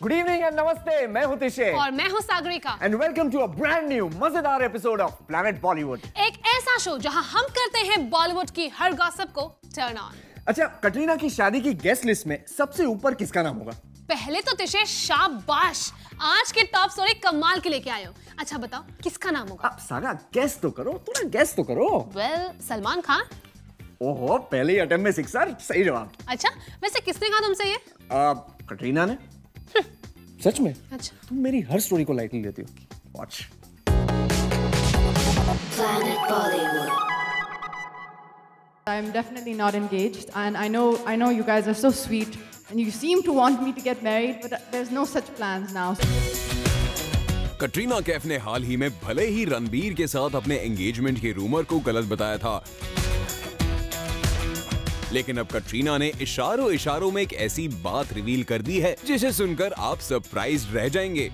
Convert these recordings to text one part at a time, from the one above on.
Good evening and नमस्ते, मैं हूं तिशे और मैं हूं Sagarika and welcome to a brand new मजेदार एपिसोड ऑफ प्लैनेट बॉलीवुड। एक ऐसा शो जहां हम करते हैं बॉलीवुड की हर गॉसिप को टर्न ऑन। अच्छा, कटरीना की शादी की गेस्ट लिस्ट में सबसे ऊपर किसका नाम होगा? पहले तो तिशे शाबाश, आज के टॉप स्टोरी कमाल के लेके आए हो। अच्छा बताओ किसका नाम होगा? अब सारा गेस तो करो, थोड़ा गेस तो करो। वेल, सलमान खान। ओहो, पहले ही अटेम्प्ट में सिक्सर, सही जवाब। अच्छा, वैसे किसने कहा तुमसे ये? कटरीना ने। सच में? अच्छा, तुम मेरी हर स्टोरी को लाइटली लेती हो। Watch Planet Bollywood. I'm definitely not engaged, and I know you guys are so sweet, and you seem to want me to get married, but there's no such plans now. Katrina Kaif ने हाल ही में भले ही रणबीर के साथ अपने engagement के rumour को गलत बताया था, लेकिन अब कटरीना ने इशारों में एक ऐसी बात रिवील कर दी है जिसे सुनकर आप सरप्राइज रह जाएंगे।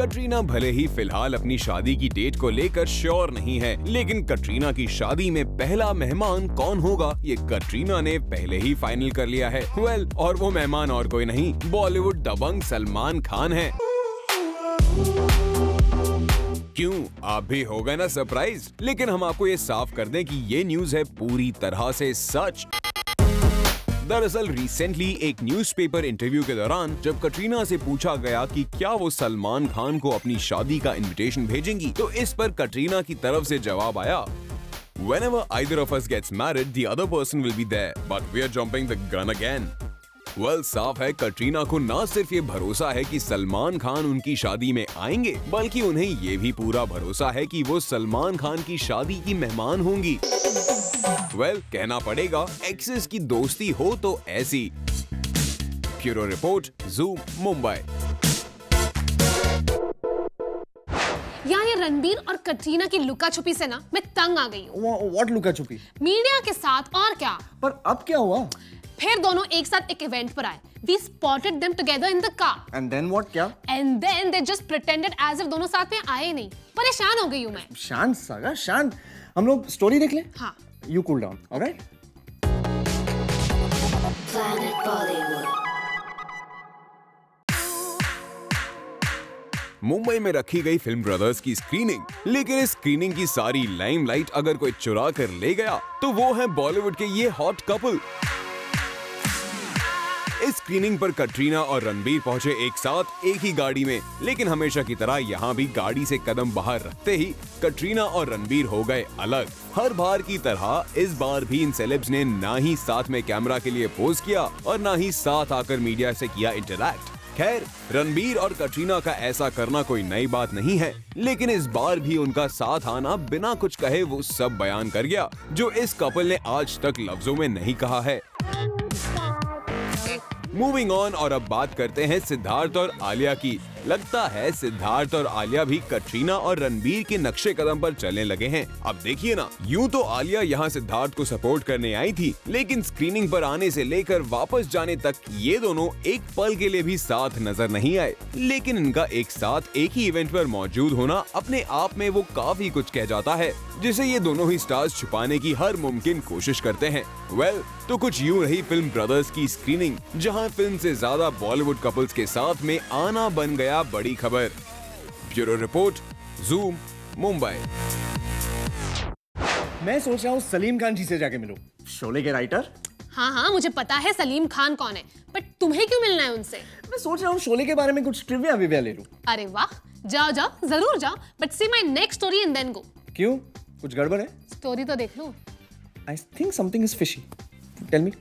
कटरीना भले ही फिलहाल अपनी शादी की डेट को लेकर श्योर नहीं है, लेकिन कटरीना की शादी में पहला मेहमान कौन होगा ये कटरीना ने पहले ही फाइनल कर लिया है। वेल, और वो मेहमान और कोई नहीं, बॉलीवुड दबंग सलमान खान है। क्यों, आप भी हो गए ना सरप्राइज? लेकिन हम आपको ये साफ कर दें कि ये न्यूज है पूरी तरह से सच। दरअसल रिसेंटली एक न्यूज़पेपर इंटरव्यू के दौरान जब कटरीना से पूछा गया कि क्या वो सलमान खान को अपनी शादी का इनविटेशन भेजेंगी, तो इस पर कटरीना की तरफ से जवाब आया, Whenever either of us gets married, the other person will be there, but we are jumping the gun again. Well, साफ है कटरीना को ना सिर्फ ये भरोसा है कि सलमान खान उनकी शादी में आएंगे, बल्कि उन्हें ये भी पूरा भरोसा है कि वो सलमान खान की शादी की मेहमान होंगी। वेल, कहना पड़ेगा एक्सेस की दोस्ती हो तो ऐसी। Bureau report, zoom, Mumbai. यार ये रणबीर और कटरीना की लुका छुपी से ना मैं तंग आ गई हूँ। व्हाट लुका छुपी? मीडिया के साथ, और क्या। पर अब क्या हुआ? फिर दोनों एक साथ एक इवेंट पर आए। We spotted them together in the car. And then what? क्या? And then they just pretended as if दोनों साथ में आए नहीं। परेशान हो गई हूँ मैं। शांत सागा, शांत। हम लोग स्टोरी देख लें? हाँ। You cool down, alright? Planet Bollywood. Mumbai में रखी गई फिल्म ब्रदर्स की स्क्रीनिंग, लेकिन इस स्क्रीनिंग की सारी लाइमलाइट अगर कोई चुरा कर ले गया तो वो है बॉलीवुड के ये हॉट कपल। इस स्क्रीनिंग पर कटरीना और रणबीर पहुंचे एक साथ एक ही गाड़ी में, लेकिन हमेशा की तरह यहाँ भी गाड़ी से कदम बाहर रखते ही कटरीना और रणबीर हो गए अलग। हर बार की तरह इस बार भी इन सेलेब्स ने ना ही साथ में कैमरा के लिए पोज किया और ना ही साथ आकर मीडिया से किया इंटरैक्ट। खैर, रणबीर और कटरीना का ऐसा करना कोई नई बात नहीं है, लेकिन इस बार भी उनका साथ आना बिना कुछ कहे वो सब बयान कर गया जो इस कपल ने आज तक लफ्जों में नहीं कहा है। मूविंग ऑन, और अब बात करते हैं सिद्धार्थ और आलिया की। लगता है सिद्धार्थ और आलिया भी कटरीना और रणबीर के नक्शे कदम पर चलने लगे हैं। अब देखिए ना, यूं तो आलिया यहाँ सिद्धार्थ को सपोर्ट करने आई थी, लेकिन स्क्रीनिंग पर आने से लेकर वापस जाने तक ये दोनों एक पल के लिए भी साथ नजर नहीं आए। लेकिन इनका एक साथ एक ही इवेंट पर मौजूद होना अपने आप में वो काफी कुछ कह जाता है, जिसे ये दोनों ही स्टार्स छुपाने की हर मुमकिन कोशिश करते हैं। वेल, तो कुछ यूं रही फिल्म ब्रदर्स की स्क्रीनिंग, जहां फिल्म से ज्यादा बॉलीवुड कपल्स के साथ में आना बन गया बड़ी खबर। Bureau report, zoom, Mumbai. मैं सोच रहा हूँ सलीम खान जी से जाके मिलूं, शोले के राइटर। हाँ, मुझे पता है सलीम खान कौन है, बट तुम्हें क्यों मिलना है उनसे? मैं सोच रहा हूँ शोले के बारे में कुछ ट्रिविया विविया ले लूं। अरे वाह, जाओ जरूर जाओ, but see my next story and then go. क्यों, कुछ गड़बड़ है? स्टोरी तो देख लो। I think something is fishy. Tell me.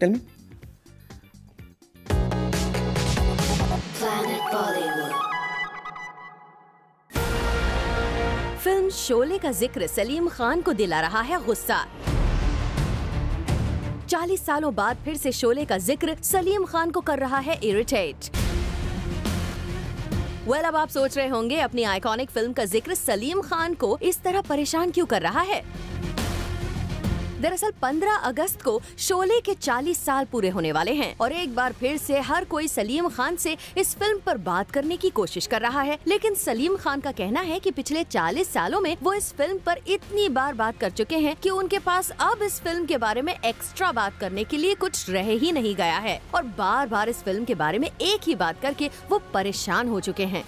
Planet Bollywood. Film Sholay का जिक्र सलीम खान को दिला रहा है गुस्सा। 40 सालों बाद फिर से शोले का जिक्र सलीम खान को कर रहा है इरिटेट। वेल, अब आप सोच रहे होंगे अपनी आइकॉनिक फिल्म का जिक्र सलीम खान को इस तरह परेशान क्यों कर रहा है। दरअसल 15 अगस्त को शोले के 40 साल पूरे होने वाले हैं और एक बार फिर से हर कोई सलीम खान से इस फिल्म पर बात करने की कोशिश कर रहा है। लेकिन सलीम खान का कहना है कि पिछले 40 सालों में वो इस फिल्म पर इतनी बार बात कर चुके हैं कि उनके पास अब इस फिल्म के बारे में एक्स्ट्रा बात करने के लिए कुछ रह ही नहीं गया है और बार बार इस फिल्म के बारे में एक ही बात करके वो परेशान हो चुके हैं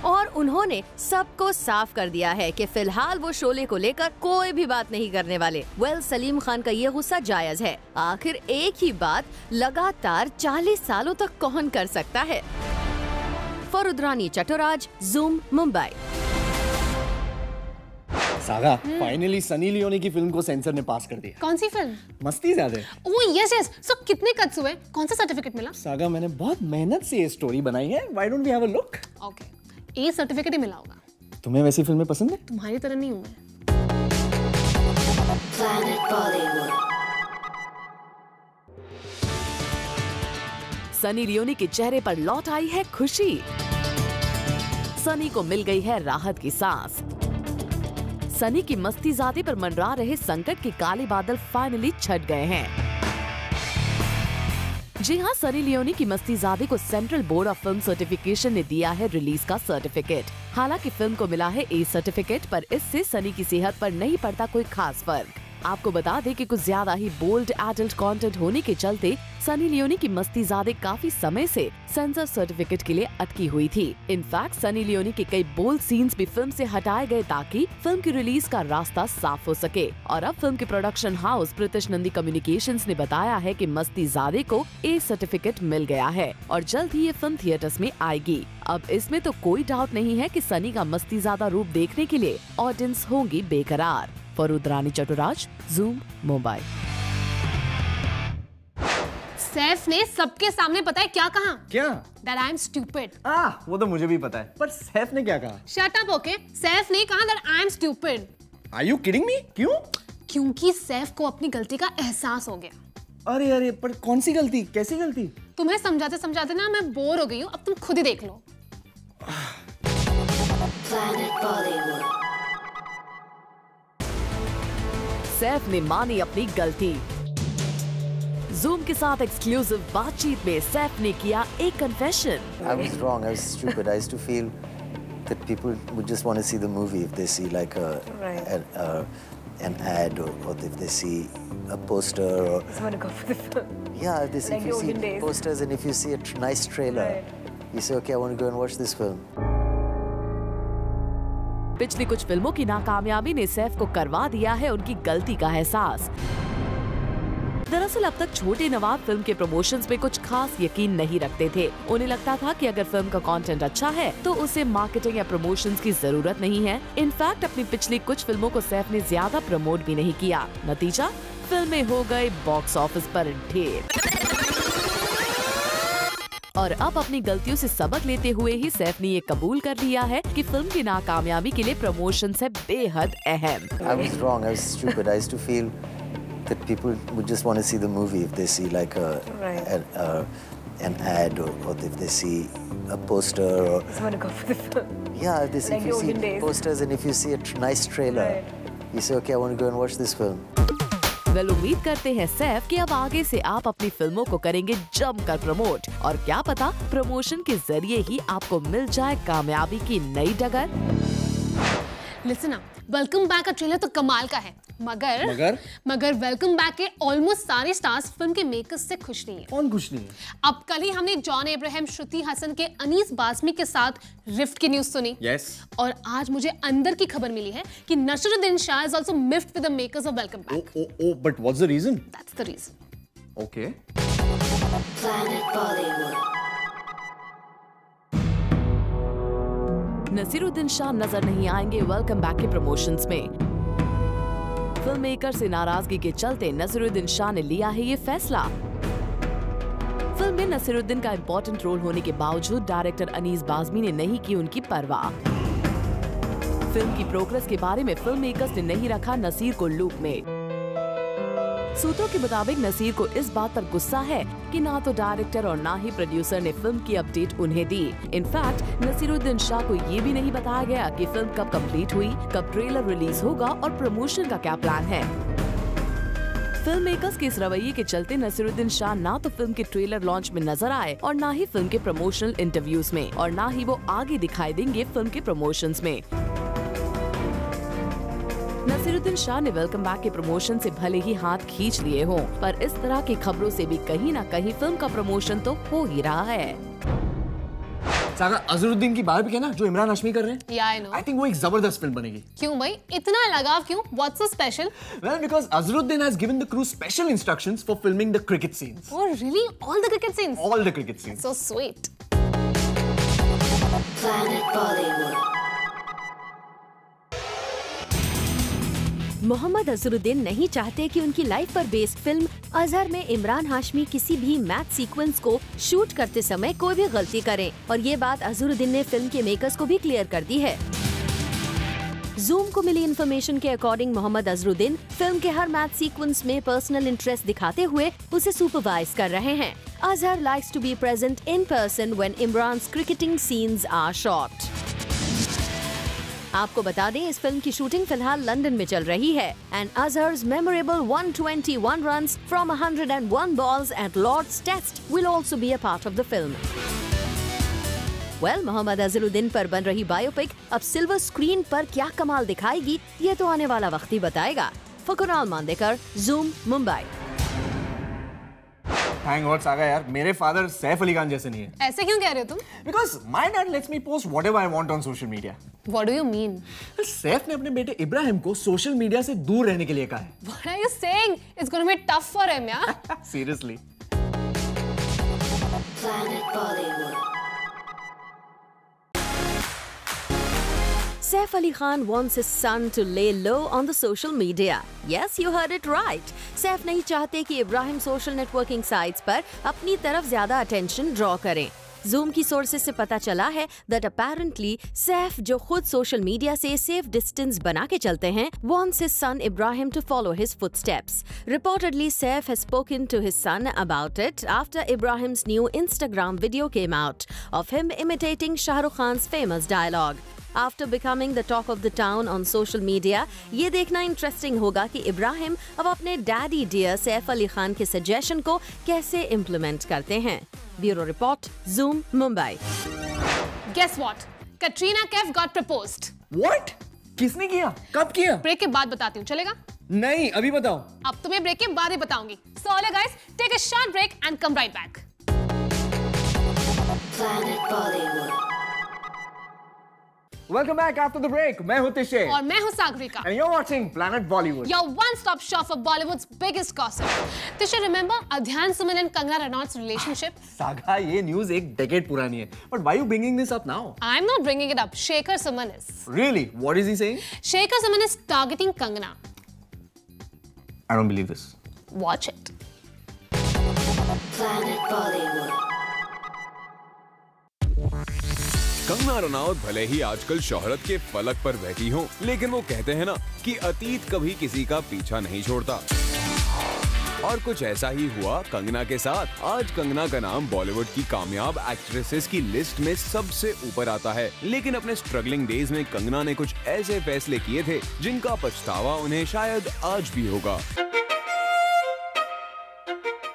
और उन्होंने सबको साफ कर दिया है कि फिलहाल वो शोले को लेकर कोई भी बात नहीं करने वाले। सलीम खान का ये गुस्सा जायज है। आखिर एक ही बात लगातार 40 सालों तक कौन कर सकता है। फरुद्रानी चटोराज, ज़ूम, मुंबई। सागा, फाइनली सनी लियोनी की फिल्म को सेंसर ने पास कर दिया। कौन सी फिल्म? मस्ती ज़्यादा। Oh yes yes. सो कितने कट्स हुए? कौन सा सर्टिफिकेट मिला? सागा, मैंने बहुत मेहनत से ये स्टोरी बनाई है। Why don't we have a look? Okay, A certificate ही मिला होगा। तुम्हें वैसी फिल्में पसंद है? तुम्हारी तरह नहीं हूँ मैं। Planet Bollywood. सनी लियोनी के चेहरे पर लौट आई है खुशी। सनी को मिल गई है राहत की सांस। सनी की मस्तीजादे पर मंडरा रहे संकट के काले बादल फाइनली छट गए हैं। जी हाँ, सनी लियोनी की मस्तीजादे को central board of film certification ने दिया है रिलीज का सर्टिफिकेट। हालांकि फिल्म को मिला है ए सर्टिफिकेट, पर इससे सनी की सेहत पर नहीं पड़ता कोई खास फर्क। आपको बता दें कि कुछ ज्यादा ही बोल्ड एडल्ट कंटेंट होने के चलते सनी लियोनी की मस्तीजादे काफी समय से सेंसर सर्टिफिकेट के लिए अटकी हुई थी। इनफैक्ट सनी लियोनी के कई बोल्ड सीन्स भी फिल्म से हटाए गए ताकि फिल्म की रिलीज का रास्ता साफ हो सके। और अब फिल्म के production house Pritish Nandy communications ने बताया है कि मस्तीजादे को ए सर्टिफिकेट मिल गया है और जल्द ही ये फिल्म थिएटर्स में आएगी। अब इसमें तो कोई डाउट नहीं है कि सनी का मस्तीजादा रूप देखने के लिए ऑडियंस होंगी बेकरार। फरुद्रानी चटोराज, ज़ूम, मुंबई। सैफ ने सबके सामने पता है क्या कहा? क्या? That I'm stupid. वो तो मुझे भी पता है, पर सैफ ने क्या कहा? Shut up, okay? सैफ ने कहा that I'm stupid. Are you kidding me? क्यों? क्योंकि सैफ को अपनी गलती का एहसास हो गया। अरे अरे, पर कौन सी गलती? कैसी गलती? तुम्हें समझाते समझाते ना मैं बोर हो गई हूँ, अब तुम खुद ही देख लो। Planet Bollywood. सैफ ने मानी अपनी गलती। ज़ूम के साथ एक्सक्लूसिव बातचीत में सैफ ने किया एक confession. I was wrong. I was stupid. I used to feel that people would just want to see the movie if they see like an ad or if they see a poster or. Just want to go for the film. Yeah, if Like you the see olden days. posters and if you see a nice trailer, you say, okay, I want to go and watch this film. पिछली कुछ फिल्मों की नाकामयाबी ने सैफ को करवा दिया है उनकी गलती का एहसास। दरअसल अब तक छोटे नवाब फिल्म के प्रमोशंस में कुछ खास यकीन नहीं रखते थे। उन्हें लगता था कि अगर फिल्म का कंटेंट अच्छा है तो उसे मार्केटिंग या प्रमोशंस की जरूरत नहीं है। इनफैक्ट अपनी पिछली कुछ फिल्मों को सैफ ने ज्यादा प्रमोट भी नहीं किया। नतीजा, फिल्में हो गए बॉक्स ऑफिस पर ढेर। और अब अपनी गलतियों से सबक लेते हुए ही सैफ ने ये कबूल कर लिया है कि फिल्म की नाकामयाबी के लिए प्रमोशन है बेहद अहम। I was wrong. I was stupid. I used to feel that people would just want to see the movie if they see like an ad or if they see a poster or. Just want to go for the film. Yeah, if they see, Like if the you see olden days. posters and if you see a nice trailer, you say, okay, I want to go and watch this film. उम्मीद करते हैं सैफ कि अब आगे से आप अपनी फिल्मों को करेंगे जमकर प्रमोट और क्या पता प्रमोशन के जरिए ही आपको मिल जाए कामयाबी की नई डगर। लिसन अप, वेलकम बैक का ट्रेलर तो कमाल का है, मगर वेलकम बैक के ऑलमोस्ट सारे स्टार्स फिल्म के मेकर्स से खुश नहीं है। कौन खुश नहीं है? अब कल ही हमने जॉन अब्राहम, श्रुति हसन के अनीस बाज़मी के साथ रिफ्ट की न्यूज सुनी। Yes. और आज मुझे अंदर की खबर मिली है कि Naseeruddin Shah is also miffed with the makers of Welcome Back. Oh, but what's the reason? That's the reason. Okay. Planet Bollywood. Naseeruddin Shah नजर नहीं आएंगे वेलकम बैक के प्रमोशंस में। फिल्म मेकर से नाराजगी के चलते नसीरुद्दीन शाह ने लिया है ये फैसला। फिल्म में नसीरुद्दीन का इम्पोर्टेंट रोल होने के बावजूद डायरेक्टर अनीस बाज़मी ने नहीं की उनकी परवाह। फिल्म की प्रोग्रेस के बारे में फिल्म मेकर्स ने नहीं रखा नसीर को लूप में। सूत्रों के मुताबिक नसीर को इस बात पर गुस्सा है कि ना तो डायरेक्टर और ना ही प्रोड्यूसर ने फिल्म की अपडेट उन्हें दी। इनफैक्ट नसीरुद्दीन शाह को ये भी नहीं बताया गया कि फिल्म कब कंप्लीट हुई, कब ट्रेलर रिलीज होगा और प्रमोशन का क्या प्लान है। फिल्म मेकर्स के इस रवैये के चलते नसीरुद्दीन शाह ना तो फिल्म के ट्रेलर लॉन्च में नजर आए और ना ही फिल्म के प्रमोशनल इंटरव्यूज में, और ना ही वो आगे दिखाई देंगे फिल्म के प्रमोशंस में। नसीरुद्दीन शाह ने वेलकम बैक के प्रमोशन से भले ही हाथ खींच लिए हों, पर इस तरह की खबरों से भी कहीं ना कहीं फिल्म का प्रमोशन तो हो ही रहा है। सागा, अजहरुद्दीन की बायोपिक है ना जो इमरान हाशमी कर रहे हैं? Yeah, I know. I think वो एक जबरदस्त फिल्म बनेगी। क्यों भाई, इतना लगाव क्यों? What's so special? Well, because Azharuddin has given the crew special instructions for filming the cricket scenes. Oh really? All the cricket scenes? All the cricket scenes. So sweet. Planet Bollywood. Mohammad Azharuddin नहीं चाहते कि उनकी life पर based film Azhar में इमरान हाशमी किसी भी match sequence को shoot करते समय कोई भी गलती करें, और ये बात अजहरुद्दीन ने फिल्म के मेकर्स को भी क्लियर कर दी है। जूम को मिली इन्फॉर्मेशन के अकॉर्डिंग मोहम्मद अजहरुद्दीन फिल्म के हर मैच सीक्वेंस में पर्सनल इंटरेस्ट दिखाते हुए उसे सुपरवाइज कर रहे हैं। Azhar likes to be present in person when Emraan's cricketing scenes are shot. आपको बता दें, इस फिल्म की शूटिंग फिलहाल लंदन में चल रही है and Azhar's memorable 121 runs from 101 balls at Lord's test will also be a part of the film. Well, Mohammad Azharuddin पर बन रही बायोपिक अब सिल्वर स्क्रीन पर क्या कमाल दिखाएगी, ये तो आने वाला वक्त ही बताएगा। For Kunal Mandekar, Zoom, Mumbai. Thank God, सागा यार, मेरे फादर सैफ अली खान जैसे नहीं है। ऐसे क्यों कह रहे हो तुम? Because my dad lets me post whatever I want on social media. What do you mean? Saif ने अपने बेटे इब्राहिम को सोशल मीडिया से दूर रहने के लिए कहा है। What are you saying? It's going to be tough for him, yeah? Seriously. Planet Bollywood. Saif Ali Khan wants his son to lay low on the social media. Yes, you heard it right. Saif नहीं चाहते कि Ibrahim social networking sites पर अपनी तरफ ज्यादा attention draw करें। Zoom की sources से पता चला है that apparently सैफ, जो खुद सोशल मीडिया से सेफ डिस्टेंस बना के चलते हैं, wants his son Ibrahim to follow his footsteps. Reportedly, Saif has spoken to his son about it after Ibrahim's new Instagram video came out of him imitating Shah Rukh Khan's famous dialogue. After becoming the talk of the town on social media, ये देखना interesting होगा कि इब्राहिम अब अपने daddy dear Saif Ali Khan के suggestion को कैसे implement करते हैं। Bureau report, zoom, Mumbai. Guess what? Katrina Kaif got proposed. What? किसने किया? कब किया? ब्रेक के बाद बताती हूँ, चलेगा? नहीं, अभी बताओ। अब तुम्हें ब्रेक के बाद ही बताऊंगी। So all you guys, take a short break and come right back. Planet Bollywood. Welcome back after the break. मैं हूँ तिशे। और मैं हूँ Sagarika. And you're watching Planet Bollywood. Your one-stop shop for Bollywood's biggest gossip. Tisha, remember Adhyan Suman and Kangana Ranaut's relationship? Saga, ये news एक decade पुरानी है. But why are you bringing this up now? I'm not bringing it up. Shekhar Suman is. Really? What is he saying? Shekhar Suman is targeting Kangana. I don't believe this. Watch it. Planet Bollywood. Kangana Ranaut भले ही आजकल शोहरत के फलक पर बैठी हो, लेकिन वो कहते हैं ना कि अतीत कभी किसी का पीछा नहीं छोड़ता। और कुछ ऐसा ही हुआ कंगना के साथ। आज कंगना का नाम बॉलीवुड की कामयाब एक्ट्रेसेस की लिस्ट में सबसे ऊपर आता है, लेकिन अपने स्ट्रगलिंग डेज में कंगना ने कुछ ऐसे फैसले किए थे जिनका पछतावा उन्हें शायद आज भी होगा।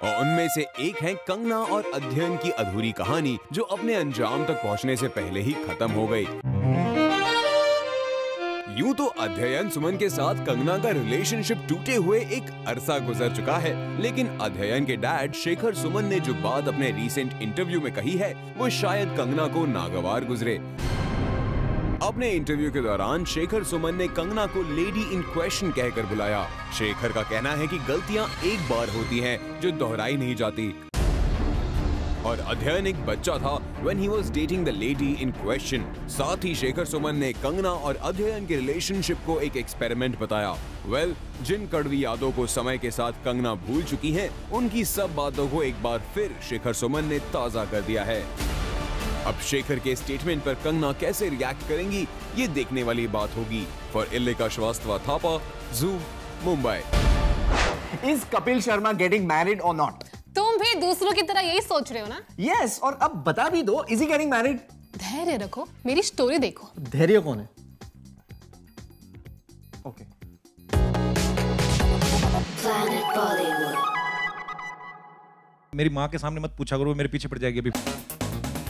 और उनमें से एक है कंगना और अध्ययन की अधूरी कहानी, जो अपने अंजाम तक पहुंचने से पहले ही खत्म हो गई। यूं तो अध्ययन सुमन के साथ कंगना का रिलेशनशिप टूटे हुए एक अरसा गुजर चुका है, लेकिन अध्ययन के डैड शेखर सुमन ने जो बात अपने रीसेंट इंटरव्यू में कही है, वो शायद कंगना को नागवार गुजरे। अपने इंटरव्यू के दौरान शेखर सुमन ने कंगना को लेडी इन क्वेश्चन कहकर बुलाया। शेखर का कहना है कि गलतियां एक बार होती हैं जो दोहराई नहीं जाती। और अध्ययन एक बच्चा था when he was dating the lady in question। साथ ही शेखर सुमन ने कंगना और अध्ययन के रिलेशनशिप को एक एक्सपेरिमेंट बताया। जिन कड़वी यादों को समय के साथ कंगना भूल चुकी हैं, उनकी सब बातों को एक बार फिर शेखर सुमन ने ताज़ा कर दिया है। अब शेखर के स्टेटमेंट पर कंगना कैसे रिएक्ट करेंगी, ये देखने वाली बात होगी। For Illika Srivastava Thapa, Zoom, Mumbai. Is Kapil Sharma getting married or not? तुम भी दूसरों की तरह यही सोच रहे हो ना? Yes, और अब बता भी दो, is he getting married? धैर्य रखो, मेरी स्टोरी देखो। धैर्य कौन है? Okay. Planet Bollywood. मेरी माँ के सामने मत पूछा करो, वो मेरे पीछे पड़ जाएगी अभी।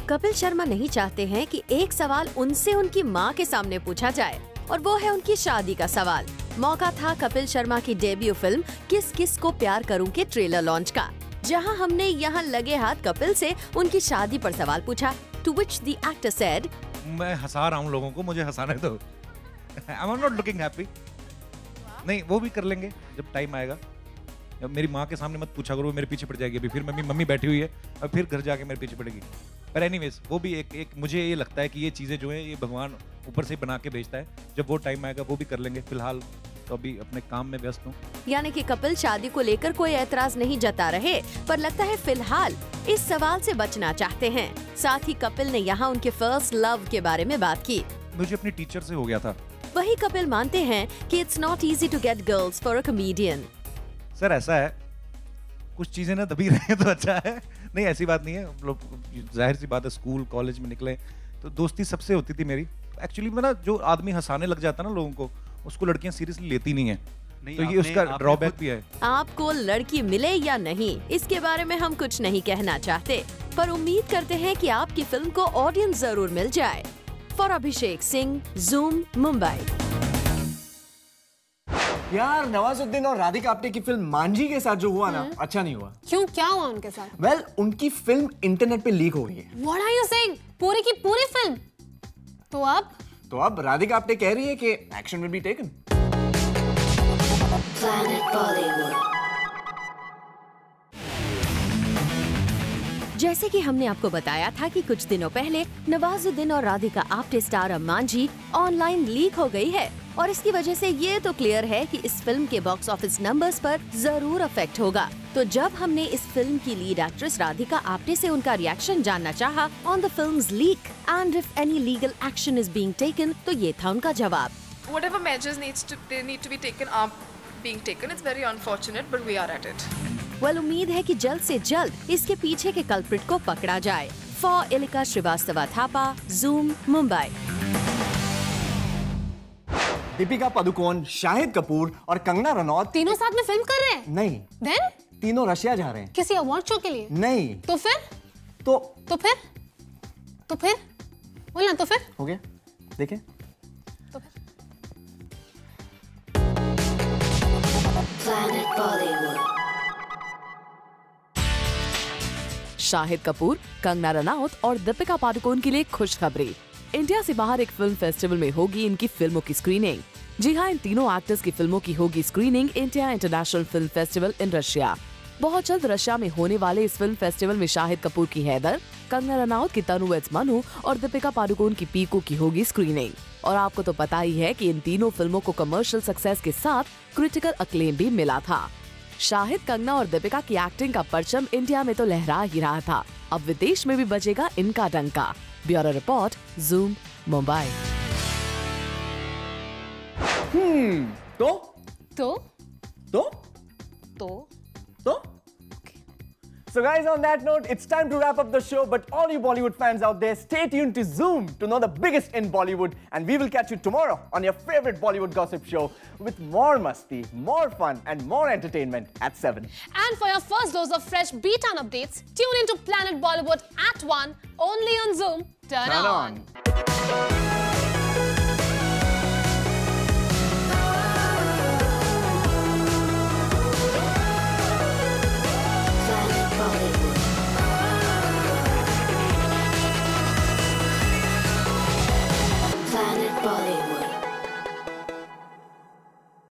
कपिल शर्मा नहीं चाहते हैं कि एक सवाल उनसे उनकी माँ के सामने पूछा जाए, और वो है उनकी शादी का सवाल। मौका था कपिल शर्मा की डेब्यू फिल्म किस किस को प्यार करूं के ट्रेलर लॉन्च का, जहां हमने यहां लगे हाथ कपिल से उनकी शादी पर सवाल पूछा। To which the actor said, मैं हंसा रहा हूँ लोगों को, मुझे हंसाने दो। I am not looking happy. नहीं, वो भी कर लेंगे जब टाइम आएगा। मेरी माँ के सामने मत पूछा करो, वो मेरे पीछे पड़ जाएगी अभी। फिर मम्मी बैठी हुई है और फिर घर जाके मेरे पीछे पड़ेगी। पर एनीवेज, वो भी एक मुझे ये लगता है कि ये चीज़ें जो है ये भगवान ऊपर से बना के भेजता है। जब वो टाइम आएगा वो भी कर लेंगे। फिलहाल तो अभी अपने काम में व्यस्त हूँ। यानी कि कपिल शादी को लेकर कोई ऐतराज नहीं जता रहे, पर लगता है फिलहाल इस सवाल से बचना चाहते हैं। साथ ही कपिल ने यहाँ उनके फर्स्ट लव के बारे में बात की। मुझे अपनी टीचर से हो गया था। वही कपिल मानते हैं कि it's not easy to get girls for a comedian. Sir ऐसा है, कुछ चीजें ना दबी रहे तो अच्छा है। नहीं, ऐसी बात नहीं है। हम लोग जाहिर सी बात है, स्कूल कॉलेज में निकले तो दोस्ती सबसे होती थी मेरी। एक्चुअली में ना, जो आदमी हंसाने लग जाता है ना लोगों को, उसको लड़कियां सीरियसली लेती नहीं है। तो ये उसका ड्रॉबैक भी है। आपको लड़की मिले या नहीं, इसके बारे में हम कुछ नहीं कहना चाहते, पर उम्मीद करते हैं कि आपकी फिल्म को ऑडियंस जरूर मिल जाए। For Abhishek Singh, zoom, Mumbai. यार, नवाजुद्दीन और राधिका आप्टे की फिल्म मांझी के साथ जो हुआ ना, अच्छा नहीं हुआ। क्यों, क्या हुआ उनके साथ? वेल, उनकी फिल्म इंटरनेट पे लीक हो गई है। What are you saying? पूरी की पूरी फिल्म? तो अब राधिका आप्टे कह रही है कि action will be taken. Planet Bollywood. जैसे कि हमने आपको बताया था कि कुछ दिनों पहले नवाजुद्दीन और Radhika Apte star Manjhi online leak हो गई है, और इसकी वजह से ये तो क्लियर है कि इस फिल्म के बॉक्स ऑफिस नंबर्स पर जरूर अफेक्ट होगा। तो जब हमने इस फिल्म की लीड एक्ट्रेस राधिका आप्टे से उनका रिएक्शन जानना चाहा on the films leak and if any legal action is being taken, तो ये था उनका जवाब। Whatever measures need to be taken are being taken. It's very unfortunate, but we are at it. Well, उम्मीद है कि जल्द से जल्द इसके पीछे के कल्प्रिट को पकड़ा जाए। For Ilika Srivastava Thapa, Zoom, Mumbai. दीपिका पादुकोण, शाहिद कपूर और कंगना रनौत तीनों साथ में फिल्म कर रहे हैं? नहीं। Then? तीनों रशिया जा रहे हैं। किसी अवार्ड शो के लिए? नहीं। तो फिर? तो फिर? बोलना तो फिर? हो गया, देखें। तो फिर? Planet Bollywood. शाहिद कपूर, कंगना रनौत और दीपिका पादुकोण के लिए खुशखबरी। इंडिया से बाहर एक फिल्म फेस्टिवल में होगी इनकी फिल्मों की स्क्रीनिंग। जी हाँ, इन तीनों एक्टर्स की फिल्मों की होगी screening India international film festival in Russia. बहुत जल्द रशिया में होने वाले इस फिल्म फेस्टिवल में शाहिद कपूर की हैदर, कंगना रनौत की तनु इट्स मनु और दीपिका पादुकोण की पीकू की होगी स्क्रीनिंग। और आपको तो पता ही है कि इन तीनों फिल्मों को कमर्शियल सक्सेस के साथ क्रिटिकल अक्लेम भी मिला था। शाहिद, कंगना और दीपिका की एक्टिंग का परचम इंडिया में तो लहरा ही रहा था, अब विदेश में भी बजेगा इनका डंका। Bureau report, zoom, Mumbai. तो So guys, on that note, it's time to wrap up the show, but all you Bollywood fans out there, stay tuned to Zoom to know the biggest in Bollywood, and we will catch you tomorrow on your favorite Bollywood gossip show with more masti, more fun and more entertainment at 7. And for your first dose of fresh beat-on updates, tune into Planet Bollywood at 1, only on Zoom. Turn on. Planet Bollywood.